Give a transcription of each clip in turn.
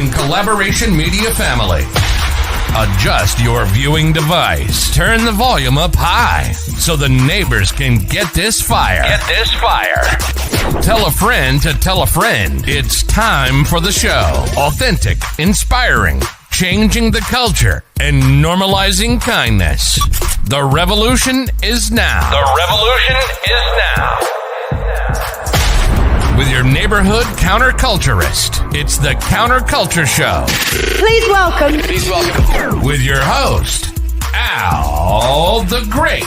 and Collaboration Media family. Adjust your viewing device. Turn the volume up high so the neighbors can get this fire. Tell a friend to tell a friend. It's time for the show. Authentic, inspiring, changing the culture, and normalizing kindness. The revolution is now. With your neighborhood counterculturist, it's the Counterculture Show. Please welcome. With your host, Al the Great.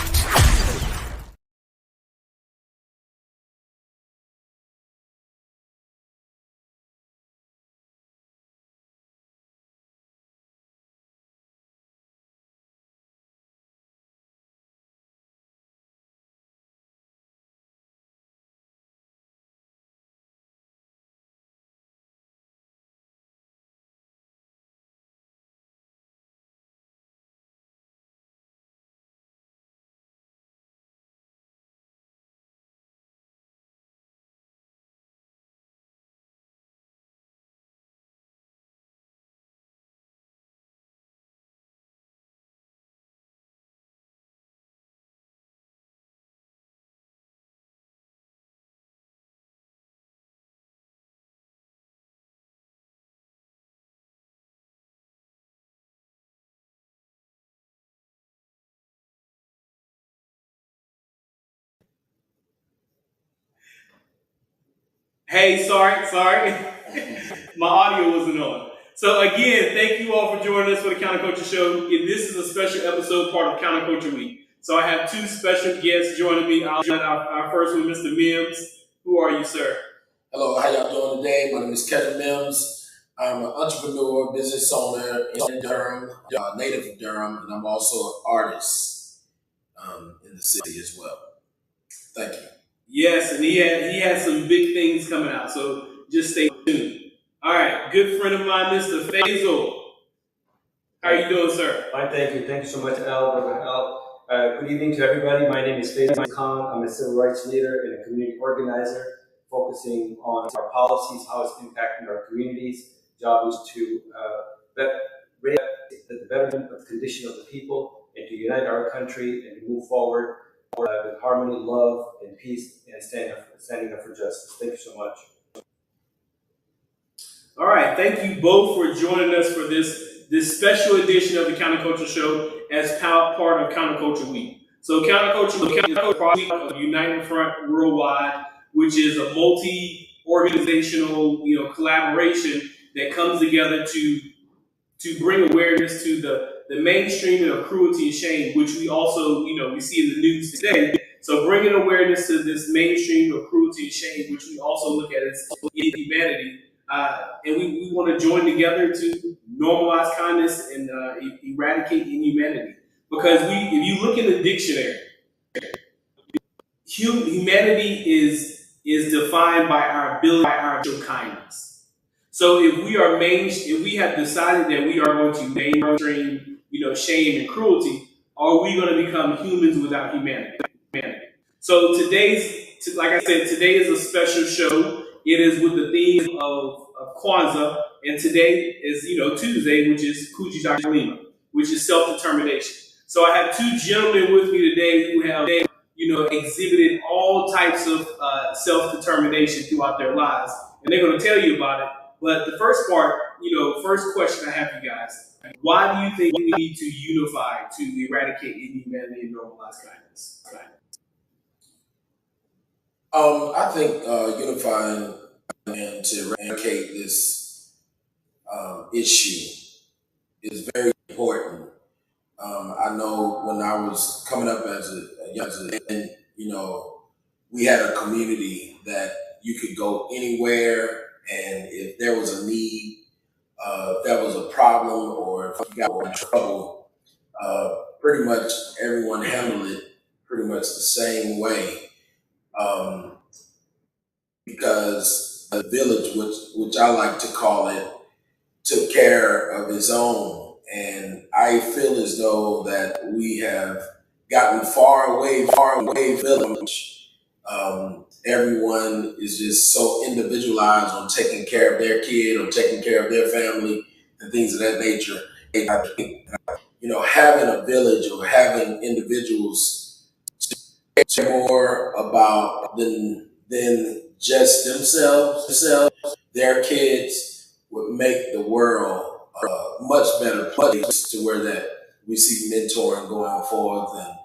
Hey, sorry. My audio wasn't on. So again, thank you all for joining us for the Counterculture Show. And this is a special episode, part of Counterculture Week. So I have two special guests joining me. I'll join our first one, Mr. Mims. Who are you, sir? Hello, how y'all doing today? My name is Kevin Mims. I'm an entrepreneur, business owner in Durham, native of Durham, and I'm also an artist in the city as well. Thank you. Yes, and he had some big things coming out, so just stay tuned. All right, good friend of mine, Mr. Faisal. How are you doing, sir? Fine, thank you. Thank you so much, Al. Good evening to everybody. My name is Faisal Khan. I'm a civil rights leader and a community organizer, focusing on our policies, how it's impacting our communities. Job is to raise the betterment of the condition of the people and to unite our country and to move forward with harmony, love, and peace, and standing up for justice. Thank you so much. All right, thank you both for joining us for this special edition of the Counterculture Show as part of Counterculture Week. So Counterculture Week is part of United Front Worldwide, which is a multi-organizational, collaboration that comes together to bring awareness to the mainstreaming of cruelty and shame, which we also, we see in the news today. So bringing awareness to this mainstream of cruelty and shame, which we also look at as inhumanity. And we want to join together to normalize kindness and eradicate inhumanity. Because if you look in the dictionary, humanity is defined by our ability to show kindness. So if we have decided that we are going to mainstream, shame and cruelty, are we going to become humans without humanity? So today is a special show. It is with the theme of Kwanzaa, and today is, Tuesday, which is Kujichagulia, which is self-determination. So I have two gentlemen with me today who have, exhibited all types of self-determination throughout their lives, and they're going to tell you about it. But the first part, first question I have for you guys, why do you think we need to unify to eradicate inhumanity and normalize kindness? I think unifying and to eradicate this issue is very important. I know when I was coming up as a young man, we had a community that you could go anywhere, and if there was a need, if there was a problem, or if you got in trouble, pretty much everyone handled it pretty much the same way. Because the village, which I like to call it, took care of its own. And I feel as though that we have gotten far away village Everyone is just so individualized on taking care of their kid or taking care of their family and things of that nature. I think, having a village or having individuals care more about than just themselves, their kids would make the world a much better place to where that we see mentoring going forth and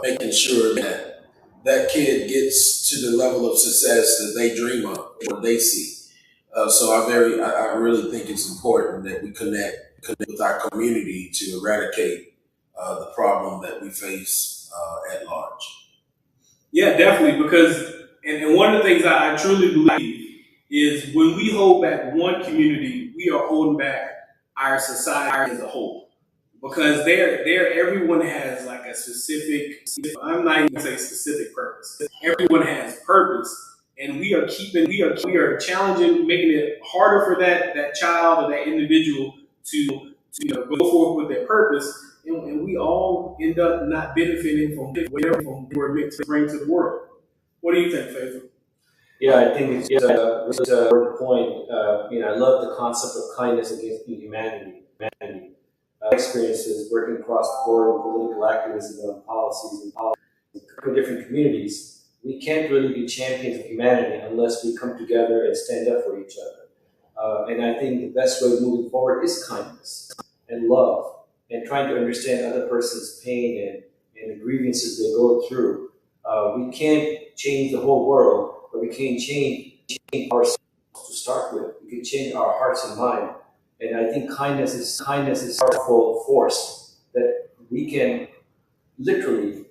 making sure that that kid gets to the level of success that they dream of or they see. So I really think it's important that we connect with our community to eradicate the problem that we face at large. Yeah, definitely. Because, and one of the things I truly believe is when we hold back one community, we are holding back our society as a whole. Because everyone has like a specific, I'm not even say specific purpose. Everyone has purpose. And we are challenging, making it harder for that child or that individual to go forward with their purpose. And we all end up not benefiting from whatever we're meant to bring to the world. What do you think, Faith? Yeah, I think it's a really important point. I love the concept of kindness against humanity. Experiences working across the board in political activism and policies in different communities, we can't really be champions of humanity unless we come together and stand up for each other. And I think the best way moving forward is kindness and love and trying to understand other person's pain and the grievances they go through. We can't change the whole world, but we can change ourselves to start with. We can change our hearts and mind. And I think kindness is a powerful force that we can literally,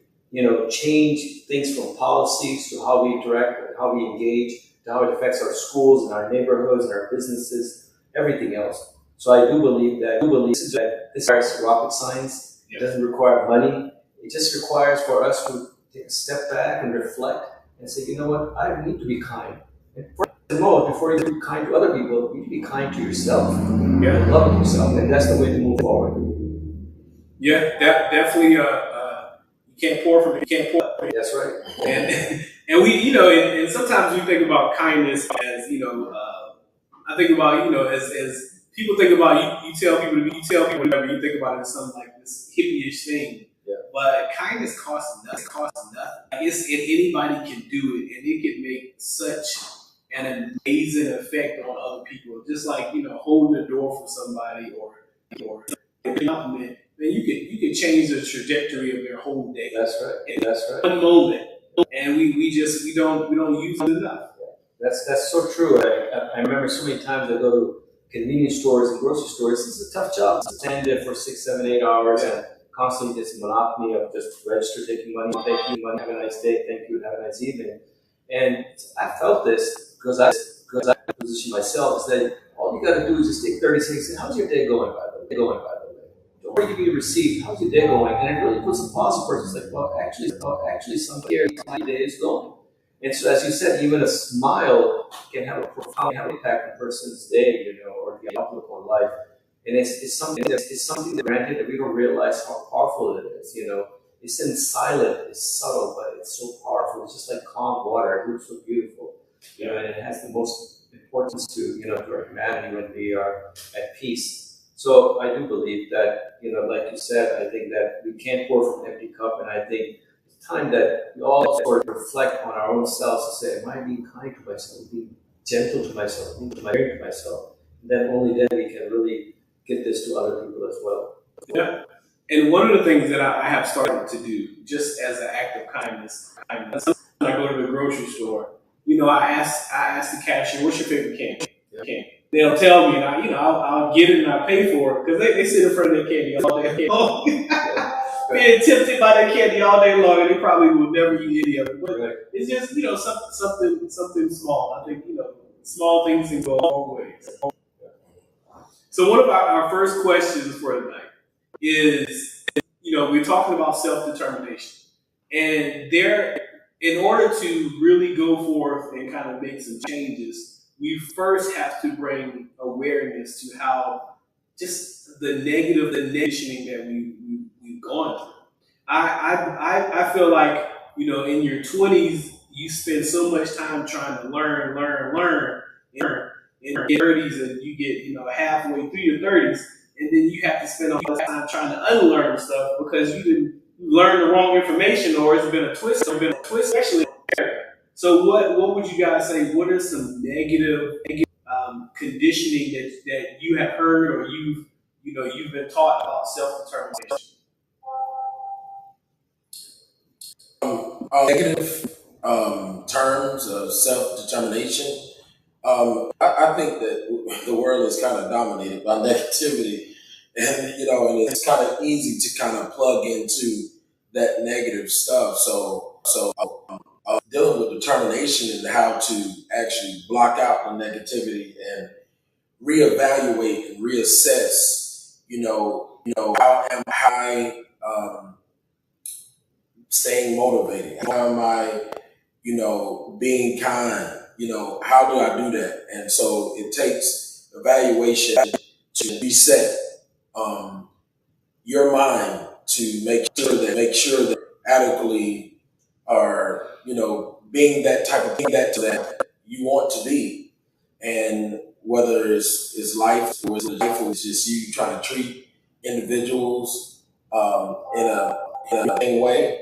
change things from policies to how we interact and how we engage, to how it affects our schools and our neighborhoods and our businesses, everything else. So I do believe that this requires rocket science. It doesn't require money. It just requires for us to take a step back and reflect and say, you know what, I need to be kind. And before you be kind to other people, you need to be kind to yourself. And love yourself. And that's the way to move forward. Yeah, definitely. You can't pour from it. You can't pour. That's right. And we, and sometimes we think about kindness as, I think about, as people think about you tell people whatever, you think about it as something like this hippie-ish thing. Yeah. But kindness costs nothing. Like anybody can do it, and it can make such an amazing effect on other people. Just like holding the door for somebody or a compliment, then you can change the trajectory of their whole day. That's right. One moment, and we don't use it enough. That's so true. I remember so many times I go to convenience stores and grocery stores. It's a tough job to stand there for 6, 7, 8 hours and constantly this monotony of just register, taking money, thank you, money, have a nice day, thank you, have a nice evening. And I felt this because I position myself is that all you got to do is just take 30 seconds and say, how's your day going, by the way? Don't worry, give you a receipt. How's your day going? And it really puts a pause for person. It's like, well, actually, somebody here, my day is going. And so, as you said, even a smile can have a profound impact on a person's day, or the outlook on life. And it's something that granted that we don't realize how powerful it is. It's in silent, it's subtle, but it's so powerful. It's just like calm water. It looks so beautiful, and it has the most importance to to our humanity when we are at peace. So I do believe that like you said, I think that we can't pour from an empty cup, and I think it's time that we all sort of reflect on our own selves and say, am I being kind to myself, being gentle to myself, being caring to myself? And then only then we can really get this to other people as well. Yeah. And one of the things that I have started to do, just as an act of kindness, when I go to the grocery store, I ask the cashier, "What's your favorite candy?" Yeah. They'll tell me, and I'll get it and I pay for it because they sit in front of their candy all day long. Being tempted by their candy all day long, and they probably will never eat any of it. But it's just something small. I think small things can go a long ways. So one of our first questions for tonight is, we're talking about self-determination. And in order to really go forth and kind of make some changes, we first have to bring awareness to how just the negative conditioning that we've gone through. I feel like in your 20s, you spend so much time trying to learn. In your 30s, and you get, halfway through your 30s, and then you have to spend all this time trying to unlearn stuff because you didn't learn the wrong information, or it's been a twist, especially. So what would you guys say? What are some negative conditioning that you have heard, or you've been taught about self-determination? Negative terms of self-determination. I think that the world is kind of dominated by negativity, and and it's kind of easy to kind of plug into that negative stuff. So dealing with determination and how to actually block out the negativity and reevaluate and reassess. How am I staying motivated? How am I, being kind? How do I do that? And so it takes evaluation to reset your mind to make sure that adequately are, being that type of thing that you want to be. And whether it's life or it's just you trying to treat individuals in a thing way,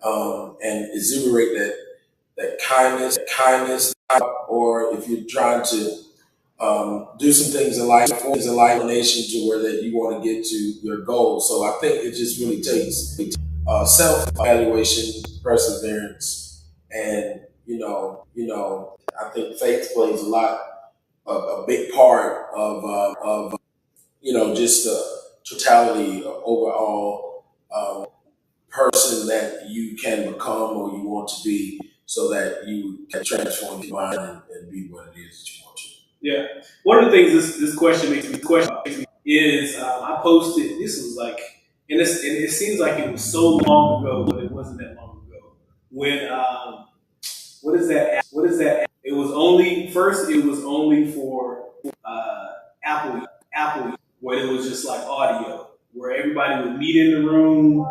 and exuberate that kindness, or if you're trying to do some things in life, nation to where that you want to get to your goals. So I think it just really takes self-evaluation, perseverance, and I think faith plays a big part of just the totality of overall person that you can become or you want to be, so that you can transform your mind and be what it is that you want to. Yeah. One of the things this question makes me is I posted, this was like, and it seems like it was so long ago, but it wasn't that long ago. When, what is that? It was only for Apple, where it was just like audio, where everybody would meet in the room.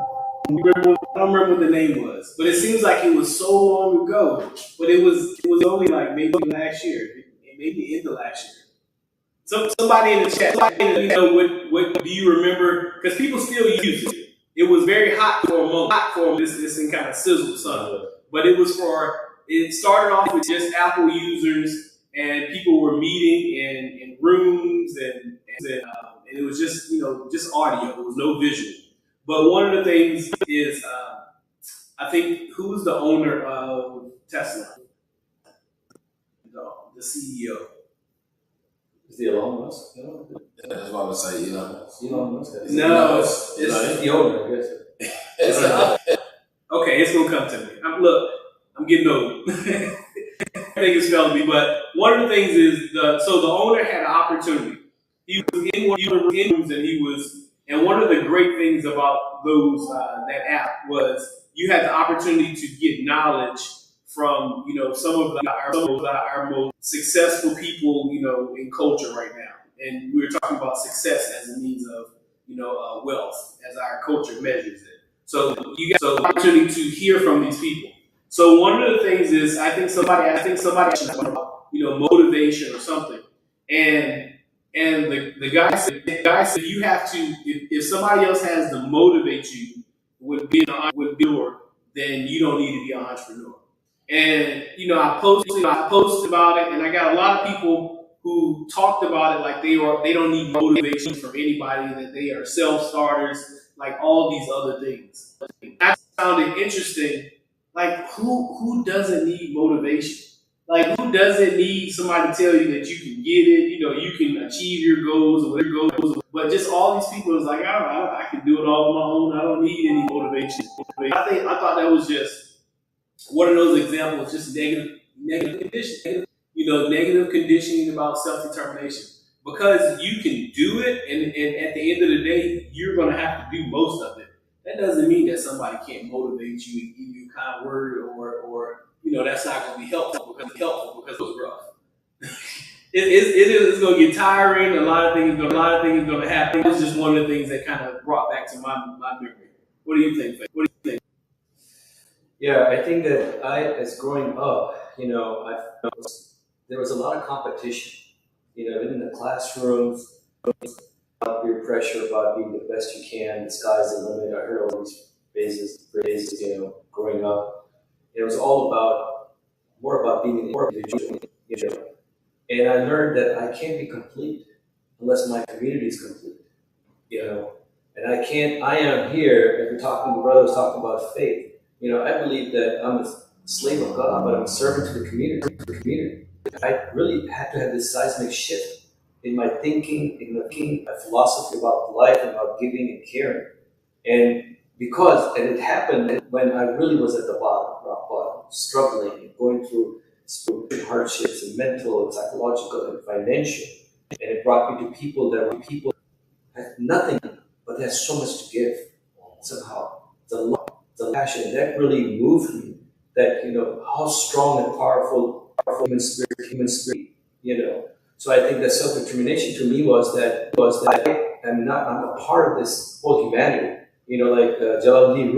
I don't remember what the name was, but it seems like it was so long ago. But it was only like maybe last year, maybe into last year. Somebody in the chat, let me know what do you remember? Because people still use it. It was very hot for a moment. This thing kind of sizzled some, but it started off with just Apple users, and people were meeting in rooms, and it was just just audio. There was no visual. But one of the things is, I think, who's the owner of Tesla? The CEO. Is the Elon Musk? That's what I would say. Elon Musk. No, it's the owner, I guess. Okay, it's gonna come to me. I'm getting old. I think it's felt me, but one of the things is the owner had an opportunity. He was in one of the rooms, and one of the great things about that app was you had the opportunity to get knowledge from some of our most successful people in culture right now, and we were talking about success as a means of wealth, as our culture measures it. So you got the opportunity to hear from these people. So one of the things is I think somebody asked about motivation or something, and the guy said you have to, if somebody else has to motivate you with being an entrepreneur, then you don't need to be an entrepreneur. And I posted about it, and I got a lot of people who talked about it like they don't need motivation from anybody, that they are self-starters, like all these other things. I found it interesting. Like, who doesn't need motivation? Like, who doesn't need somebody to tell you that you can get it, you can achieve your goals or whatever goals? But just all these people is like, I can do it all on my own. I don't need any motivation. I thought that was just one of those examples, just negative conditioning. Negative conditioning about self-determination. Because you can do it, and at the end of the day, you're going to have to do most of it. That doesn't mean that somebody can't motivate you and give you a kind word, or that's not going to be helpful because it was rough. it is going to get tiring. A lot of things going to happen. It's just one of the things that kind of brought back to my memory. What do you think, Faith? Yeah, I think that as growing up, there was a lot of competition. In the classrooms, peer pressure about being the best you can. The sky's the limit. I heard all these phrases, growing up. It was all about more about being an individual, And I learned that I can't be complete unless my community is complete, And I am here, if you're talking, the brother was talking about faith. I believe that I'm a slave of God, but I'm a servant to the community. I really had to have this seismic shift in my thinking, my philosophy about life, and about giving and caring. And and it happened when I really was at the bottom, rock bottom, struggling and going through spiritual hardships and mental and psychological and financial. And it brought me to people that have nothing, but they have so much to give somehow. The love, the passion, that really moved me. That, how strong and powerful human spirit, So I think that self-determination to me was that I'm a part of this whole humanity. Like Jalaluddin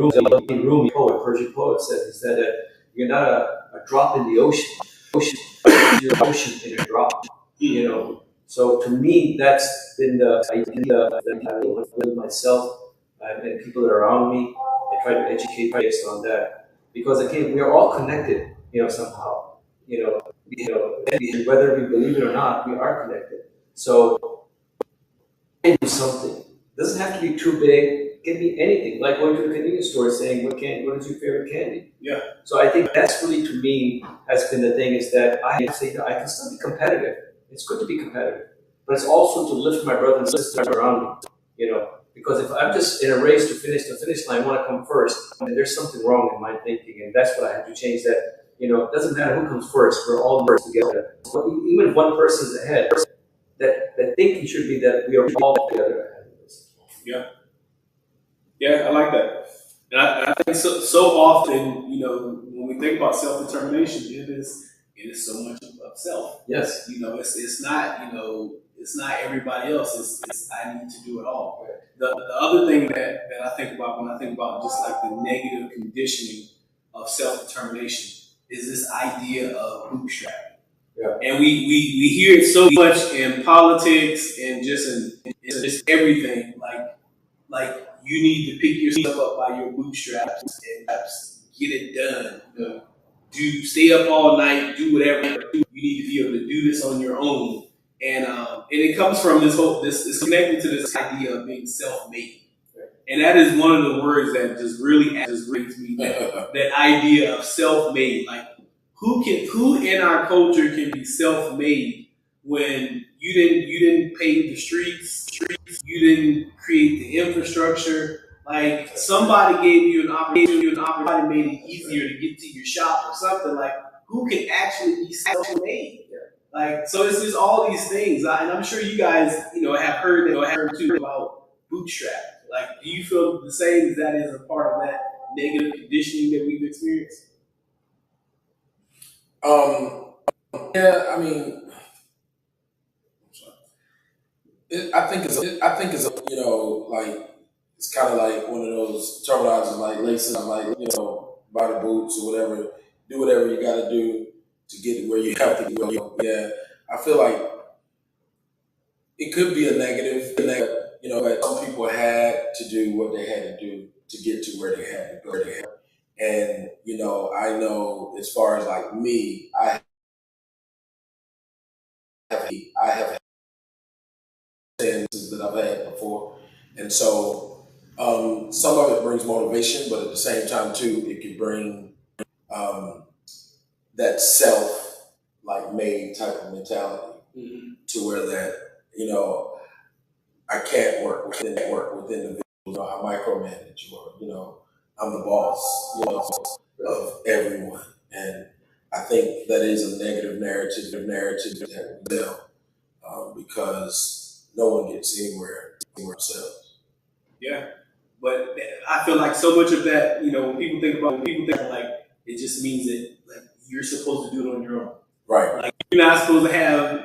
Rumi, poet, Persian poet, said, he said that you're not a drop in the ocean. You're an ocean in a drop. So to me, that's been the idea that I build myself and people that are around me, and try to educate based on that. Because again, we are all connected, somehow. Whether we believe it or not, we are connected. So do something. It doesn't have to be too big. It can be anything. Like going to the convenience store saying, "What is your favorite candy?" Yeah. So I think that's really, to me, has been the thing, is that I say that I can still be competitive. It's good to be competitive, but it's also to lift my brothers and sisters around me. Because if I'm just in a race to finish the finish line, I want to come first, and there's something wrong in my thinking, and that's what I have to change. That it doesn't matter who comes first. We're all in this together. But even if one person's ahead, that thinking should be that we are all together ahead of this. Yeah. Yeah, I like that. And I think so often, when we think about self-determination, it is so much of self. Yes. It's not, it's not everybody else. It's I need to do it all. Right. The other thing that I think about when I think about just like the negative conditioning of self-determination is this idea of bootstrapping. Yeah. And we hear it so much in politics and just in just everything. Like you need to pick yourself up by your bootstraps and get it done. Stay up all night, do whatever. You need to be able to do this on your own. And it comes from it's connected to this idea of being self-made. And that is one of the words that just really brings me that idea of self-made. Like who in our culture can be self-made when you didn't pave the streets, you didn't create the infrastructure. Like somebody gave you an opportunity, made it easier to get to your shop or something. Like who can actually be self-made? Like so, it's just all these things, and I'm sure you guys, have heard too about bootstrap. Like, do you feel the same as that is a part of that negative conditioning that we've experienced? Yeah, I mean, I think it's like it's kind of like one of those terminologies like lacing, like by the boots or whatever. Do whatever you got to do to get where you have to go. Yeah, I feel like it could be a negative, but some people had to do what they had to do to get to where they had to go. And I know as far as like me, I have experiences that I've had before, and so some of it brings motivation, but at the same time too, it can bring that self like made type of mentality to where that I can't work within the I micromanage, or I'm the boss, of everyone, and I think that is a negative narrative that we tell, because no one gets anywhere themselves. Yeah, but I feel like so much of that, when people think like it just means that like you're supposed to do it on your own. Right. Like you're not supposed to have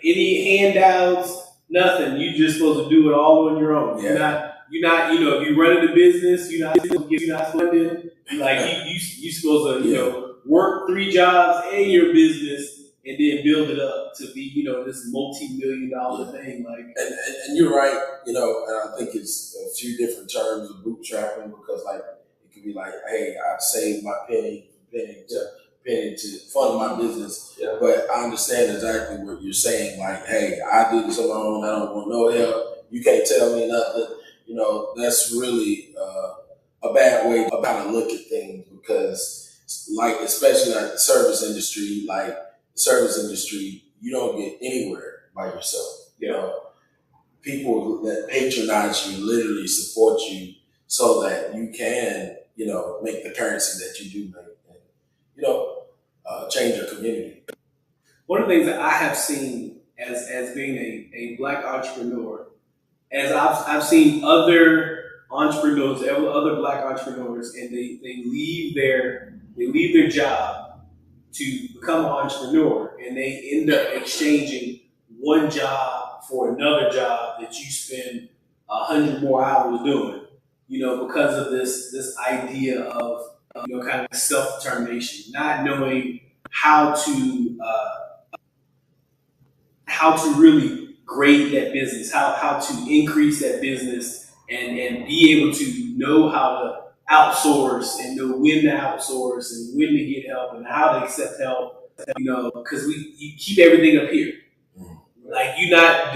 any handouts, nothing. You're just supposed to do it all on your own. Yeah. if you running a business, you're not funded. Like you supposed to, work 3 jobs and your business and then build it up to be, this multi-million-dollar thing. Like, and you're right, and I think it's a few different terms of bootstrapping because, like, it could be like, hey, I saved my penny to fund my business. Yeah. But I understand exactly what you're saying. Like, hey, I did this alone. I don't want no help. You can't tell me nothing. That's really a bad way to look at things because, like, especially like the service industry, you don't get anywhere by yourself. People that patronize you literally support you so that you can, make the currency that you do make and, change your community. One of the things that I have seen as being a Black entrepreneur, as I've seen other entrepreneurs, other Black entrepreneurs, and they leave their job to become an entrepreneur, and they end up exchanging one job for another job that you spend 100 more hours doing, because of this idea of kind of self-determination, not knowing how to really grade that business, how to increase that business, and be able to know how to outsource and know when to outsource and when to get help and how to accept help, because you keep everything up here. Like, you're not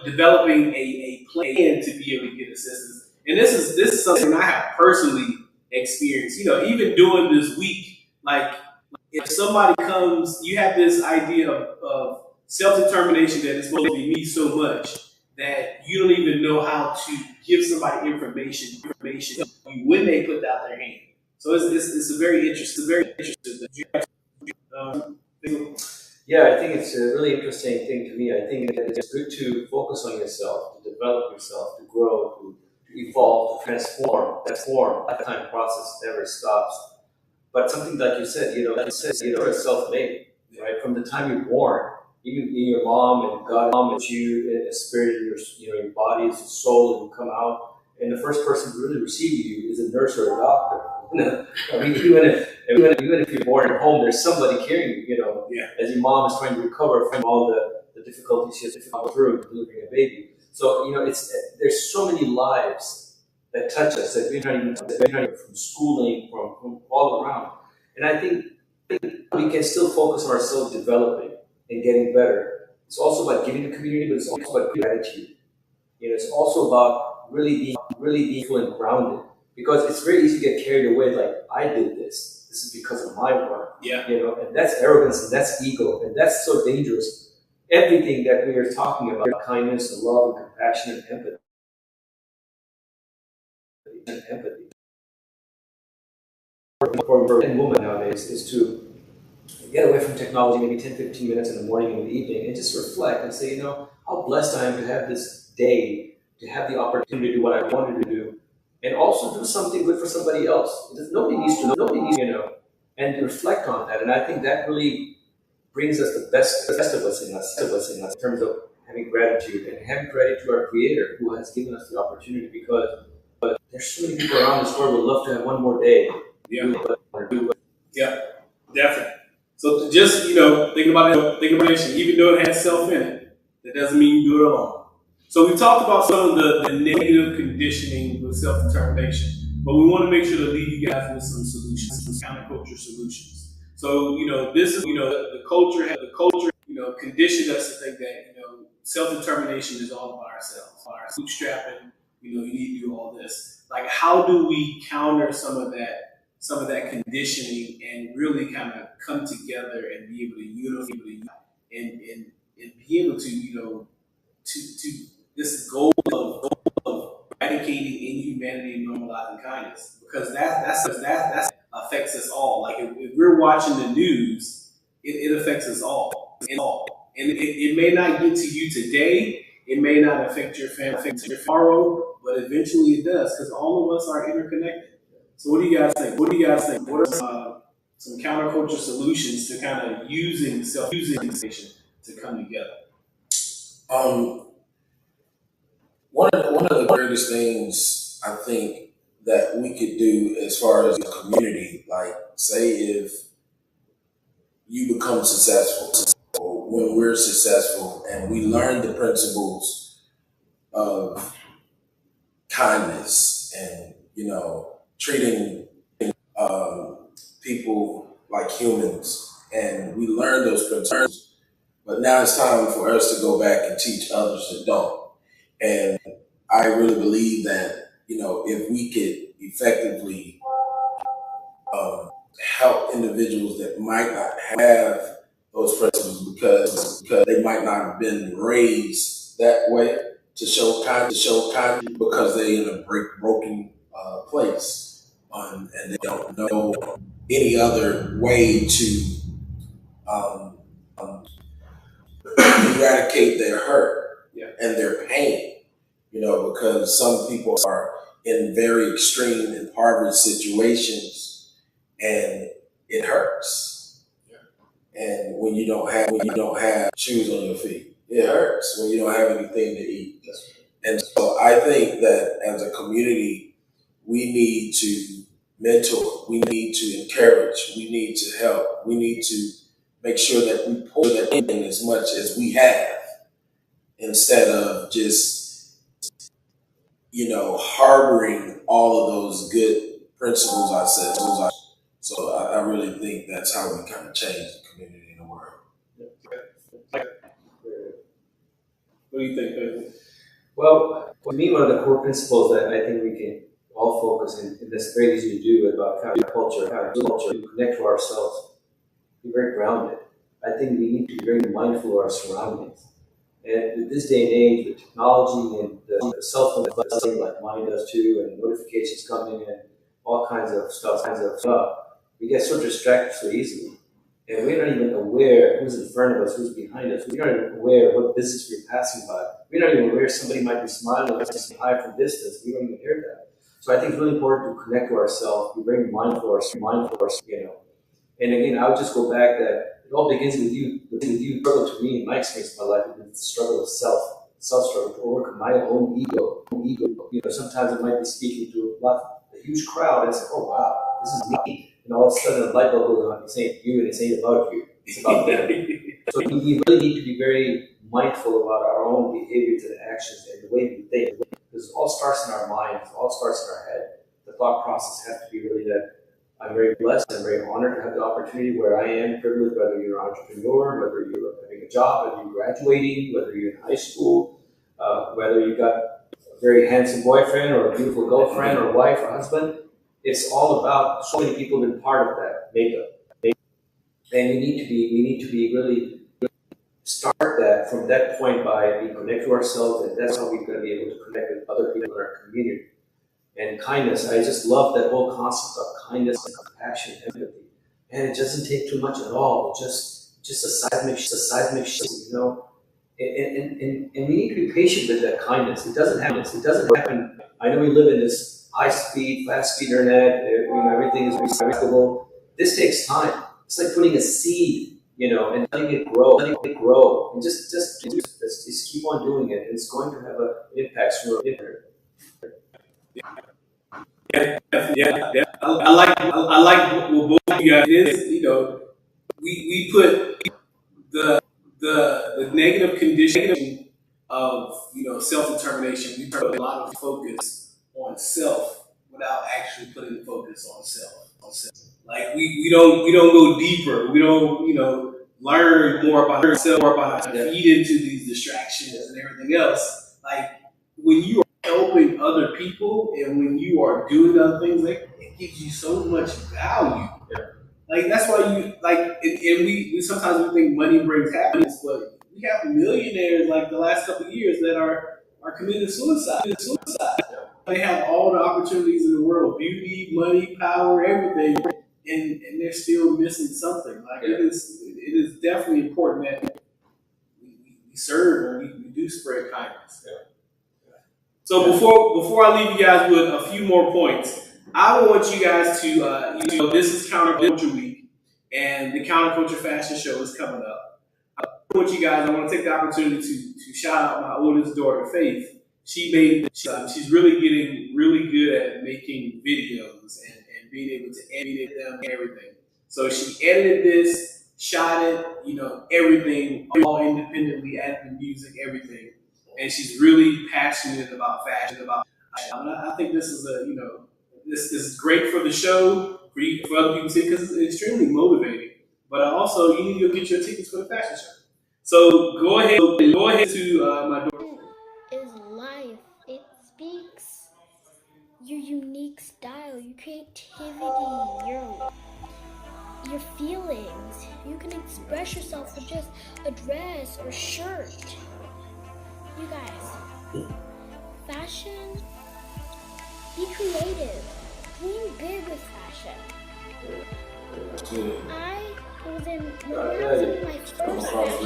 developing a plan to be able to get assistance. And this is something I have personally experienced. Even doing this week, like, if somebody comes, you have this idea of self-determination that is supposed to be me so much that you don't even know how to give somebody information when they put out their hand. So it's a very interesting. Yeah, I think it's a really interesting thing to me. I think that it's good to focus on yourself, to develop yourself, to grow, to evolve, to transform. That time process never stops. But something like you said, you're self-made, right? From the time you're born, even your mom and God made you, a spirit in your body, it's a soul, and you come out, and the first person to really receive you is a nurse or a doctor. I mean, even if you're born at home, there's somebody carrying you, as your mom is trying to recover from all the difficulties she has to go through delivering a baby. So, there's so many lives that touch us that we're not even from schooling, from all around. And I think we can still focus on ourselves developing and getting better. It's also about giving the community, but it's also about gratitude. It's also about really being feeling grounded, because it's very easy to get carried away. Like, I did this. This is because of my work. And that's arrogance and that's ego, and that's so dangerous. Everything that we are talking about, kindness and love and compassion and empathy. For men and women nowadays is to get away from technology maybe 10, 15 minutes in the morning and in the evening and just reflect and say, how blessed I am to have this day, to have the opportunity to do what I wanted to do, and also do something good for somebody else. Nobody needs to, and reflect on that. And I think that really brings us the best of us in us in terms of having gratitude and having credit to our Creator who has given us the opportunity, because there's so many people around this world who would love to have one more day. Yeah, definitely. So just, think about it, even though it has self in it, that doesn't mean you do it alone. So we talked about some of the negative conditioning with self-determination, but we want to make sure to leave you guys with some solutions, some counterculture solutions. So, this is, the culture, conditioned us to think that, self-determination is all about ourselves, bootstrapping, you need to do all this. Like, how do we counter some of that conditioning and really kind of come together and be able to unify and be able to, to this goal of eradicating inhumanity and normalizing kindness, because that affects us all. Like, if we're watching the news, it affects us all. And it may not get to you today. It may not affect your family tomorrow, but eventually it does, because all of us are interconnected. So what do you guys think? What are some counterculture solutions to kind of using self-determination to come together? one of the greatest things I think that we could do as far as a community, like say if you become successful, or when we're successful and we learn the principles of kindness and, treating people like humans, and we learn those principles, but now it's time for us to go back and teach others that don't. And I really believe that, if we could effectively help individuals that might not have those principles because they might not have been raised that way to show kindness because they're in a broken place, and they don't know any other way to um, um, eradicate their hurt and their pain. Because some people are in very extreme, impoverished situations, and it hurts. And when you don't have shoes on your feet, it hurts when you don't have anything to eat. And so I think that as a community, we need to mentor, we need to encourage, we need to help, we need to make sure that we pour that in as much as we have, instead of just harboring all of those good principles I said. So I really think that's how we kind of change the community in the world. What do you think, David? Well, to me, one of the core principles that I think we can all focus in this great easy to do about counterculture, to connect to ourselves, be very grounded. I think we need to be very mindful of our surroundings. And with this day and age, with technology and the cell phone buzzing like mine does too, and notifications coming and all kinds of stuff, we get so distracted so easily. And we're not even aware who's in front of us, who's behind us. We're not even aware what business we're passing by. We're not even aware somebody might be smiling at us high from distance. We don't even hear that. So I think it's really important to connect to ourselves, be very mindful of ourselves, And again, I would just go back that it all begins with you. Struggle to me in my experience in my life is the struggle of self-struggle to overcome my own ego. Sometimes I might be speaking to a huge crowd and say, "Oh wow, this is me." And all of a sudden, a light bulb goes on. It's ain't you, and it's ain't about you. It's about them. So we really need to be very mindful about our own behaviors and actions and the way we think, because it all starts in our minds. It all starts in our head. The thought process has to be really that. I'm very blessed. I'm very honored to have the opportunity where I am privileged, whether you're an entrepreneur, whether you're having a job, whether you're graduating, whether you're in high school, whether you've got a very handsome boyfriend or a beautiful girlfriend or wife or husband. It's all about so many people have been part of that makeup. And we need to be really start that from that point by being connected to ourselves, and that's how we're going to be able to connect with other people in our community. And kindness, I just love that whole concept of kindness and compassion and empathy. And it doesn't take too much at all. Just a seismic shift, And we need to be patient with that kindness. It doesn't happen. I know we live in this fast speed internet. Everything is recyclable. This takes time. It's like putting a seed, and letting it grow, and just keep on doing it. And it's going to have an impact sooner or later. Yeah. I like what both of you guys is. We put the negative condition of self-determination. We put a lot of focus on self without actually putting focus on self. Like we don't go deeper. We don't learn more about ourselves, more about how to feed into these distractions and everything else. Like when you helping other people and when you are doing other things, like it gives you so much value. Like that's why and we sometimes we think money brings happiness, but we have millionaires like the last couple of years that are committing suicide. They have all the opportunities in the world, beauty, money, power, everything, and they're still missing something. Like it is definitely important that we serve and we do spread kindness. So before I leave you guys with a few more points, I want you guys to, this is Counterculture Week, and the Counterculture Fashion Show is coming up. I want to take the opportunity to shout out my oldest daughter, Faith. she's really getting really good at making videos and being able to edit them and everything. So she edited this, shot it, everything, all independently, added the music, everything. And she's really passionate about fashion, and I think this is this is great for the show, for other people to see, because it's extremely motivating. But also, you need to go get your tickets for the fashion show. So go ahead to my door. Is life. It speaks your unique style, your creativity, your feelings. You can express yourself with just a dress or shirt. You guys, fashion, be creative. Dream big with fashion. I was in my first fashion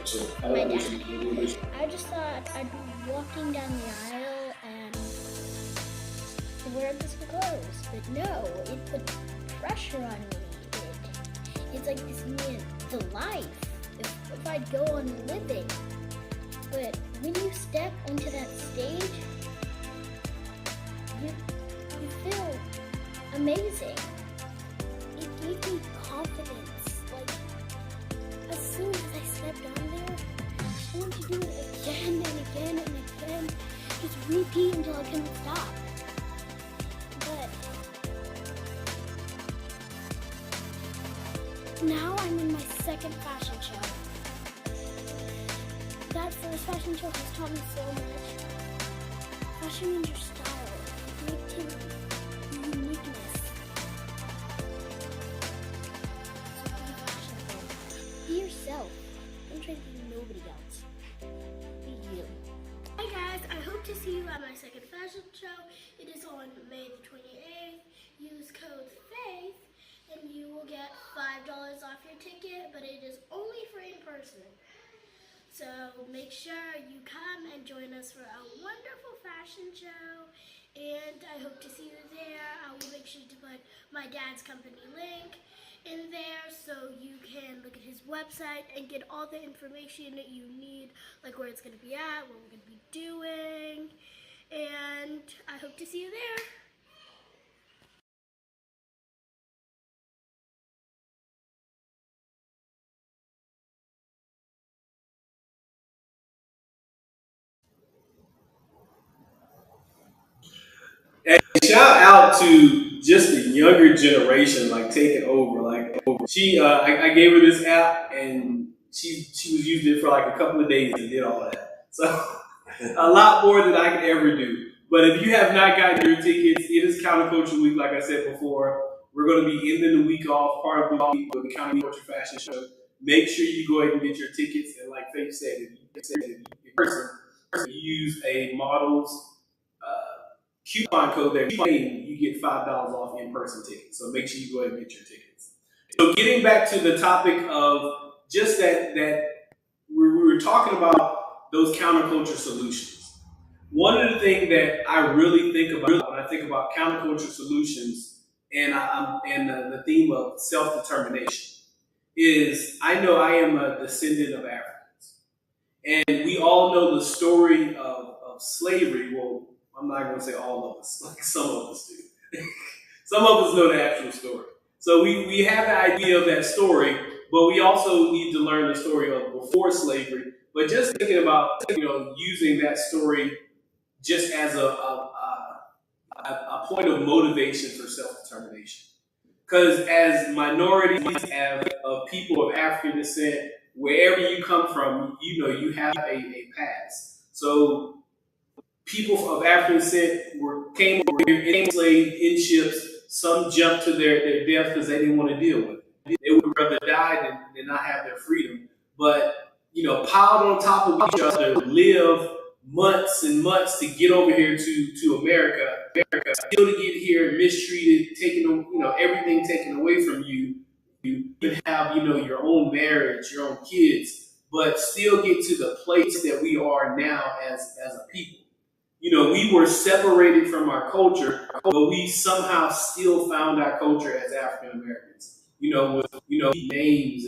show with my dad. I just thought I'd be walking down the aisle and wear this clothes, but no, it put pressure on me. It's like this meant the life if I'd go on living. But when you step onto that stage, you feel amazing. It gave me confidence. Like, as soon as I stepped on there, I wanted to do it again and again and again. Just repeat until I couldn't stop. But now I'm in my second fashion show. That first fashion show has taught me so much. Fashion means your style, creativity, your uniqueness. So be fashionable. Be yourself. Don't try to be nobody else. Be you. Hi guys, I hope to see you at my second fashion show. It is on May the 28th. Use code FAITH and you will get $5 off your ticket, but it is only for in person. So make sure you come and join us for a wonderful fashion show, and I hope to see you there. I will make sure to put my dad's company link in there so you can look at his website and get all the information that you need, like where it's going to be at, what we're going to be doing, and I hope to see you there. And shout out to just the younger generation, like taking over. She, I gave her this app, and she was using it for like a couple of days and did all of that. So a lot more than I could ever do. But if you have not gotten your tickets, it is Counterculture Week, like I said before. We're going to be ending the week off, part of the week with the Counterculture Fashion Show. Make sure you go ahead and get your tickets. And like Faith said, if you use a model's coupon code there, you get $5 off in-person tickets. So make sure you go ahead and get your tickets. So getting back to the topic of just that we were talking about those counterculture solutions. One of the things that I really think about when I think about counterculture solutions and the theme of self-determination is I know I am a descendant of Africans. And we all know the story of slavery. Well, I'm not going to say all of us, like some of us do. Some of us know the actual story. So we have the idea of that story, but we also need to learn the story of before slavery. But just thinking about, using that story just as a point of motivation for self-determination. Because as minorities, as people of African descent, wherever you come from, you have a past. So people of African descent came over here, enslaved in ships. Some jumped to their death because they didn't want to deal with it. They would rather die than not have their freedom. But, piled on top of each other, live months and months to get over here to America, still to get here mistreated, everything taken away from you. You can have, your own marriage, your own kids, but still get to the place that we are now as a people. We were separated from our culture, but we somehow still found our culture as African Americans. With names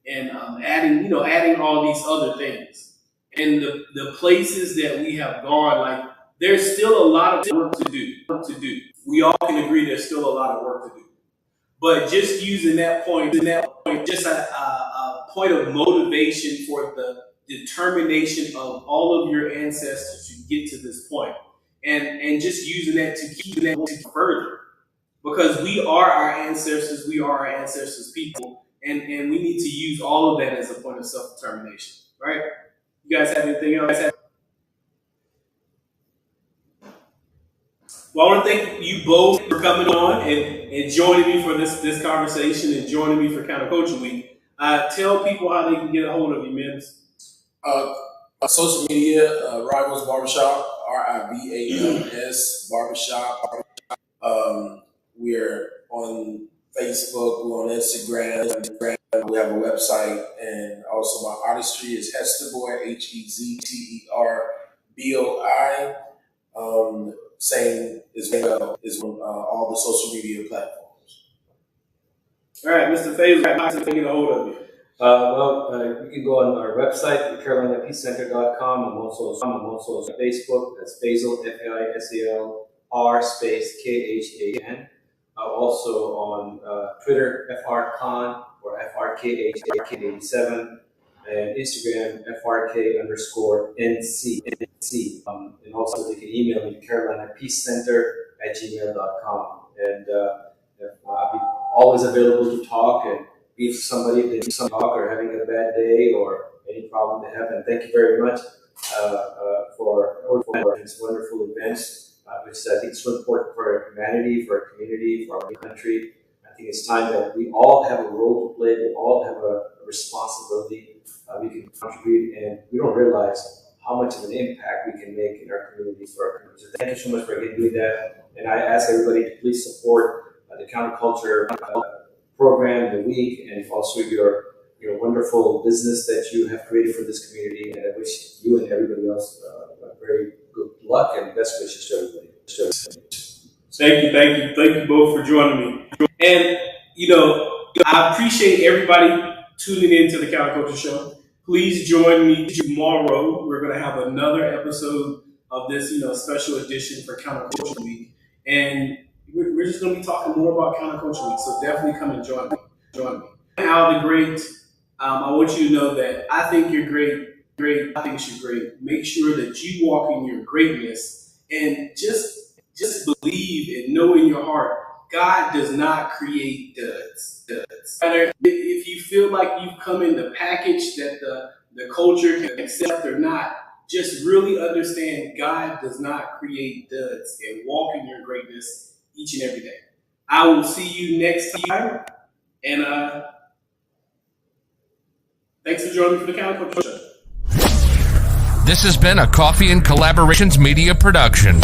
and adding all these other things. and the places that we have gone, like there's still a lot of work to do. We all can agree there's still a lot of work to do. But just using that point, just a point of motivation for the determination of all of your ancestors to get to this point, and just using that to keep that further, because we are our ancestors, we are our ancestors' people, and we need to use all of that as a point of self-determination, right? You guys have anything else? Well, I want to thank you both for coming on and joining me for this conversation and joining me for Counterculture Week. Tell people how they can get a hold of you, Mims. Social media, Rivals Barbershop, RIVALS Barbershop. We're on Facebook, we're on Instagram. We have a website, and also my artistry is Hesterboy, HEZTERBOI. Same as well is on all the social media platforms. All right, Mr. Faisal, how can they get a hold of you? You can go on our website, CarolinaPeaceCenter.com. I'm also on Facebook. That's Faisal, FAISAL, R_KHAN. Also on Twitter, FRKhan or FRKH87, and Instagram, FRK_NC. And also they can email me, CarolinaPeaceCenter@gmail.com. And I'll be always available to talk and be for somebody if they need some talk or having a bad day or any problem they have. And thank you very much for this wonderful event, which I think is so important for our humanity, for our community, for our country. I think it's time that we all have a role to play. We all have a responsibility. We can contribute, and we don't realize how much of an impact we can make in our communities for our communities. So thank you so much for giving me that. And I ask everybody to please support the Counterculture program, the week, and also your wonderful business that you have created for this community. And I wish you and everybody else very good luck and best wishes to everybody. Thank you both for joining me. And I appreciate everybody tuning in to the Counterculture Show. Please join me tomorrow. We're going to have another episode of this, special edition for Counterculture Week, and we're just going to be talking more about Counterculture Week. So definitely come and join me. Al the Great, I want you to know that I think you're great. I think you're great. Make sure that you walk in your greatness and just believe and know in your heart, God does not create duds. If you feel like you've come in the package that the culture can accept or not, just really understand God does not create duds, and walk in your greatness each and every day. I will see you next time, and thanks for joining me for the Counterculture Show. This has been a Coffee and Collaborations Media production.